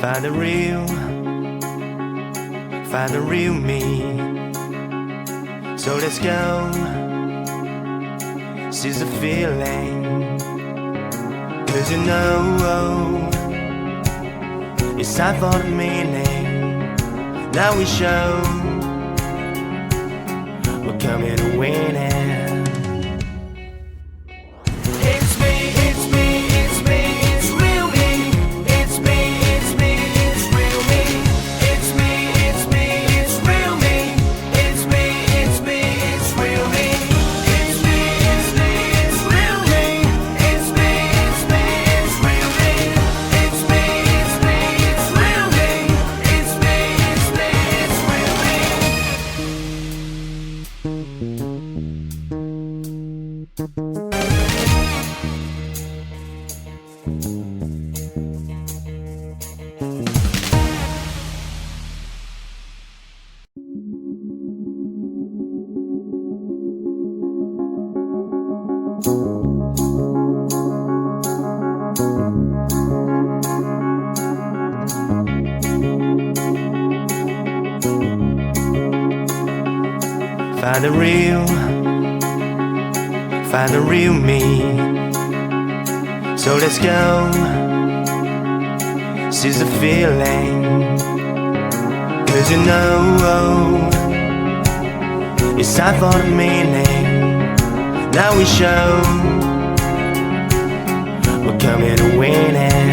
Find the real me. So let's go, seize the feeling. 'Cause you know it's time for the meaning. Now we show we're coming to win it. Find the real me. So let's go, seize the feeling. 'Cause you know it's time for the meaning. Now we show we're coming to win it.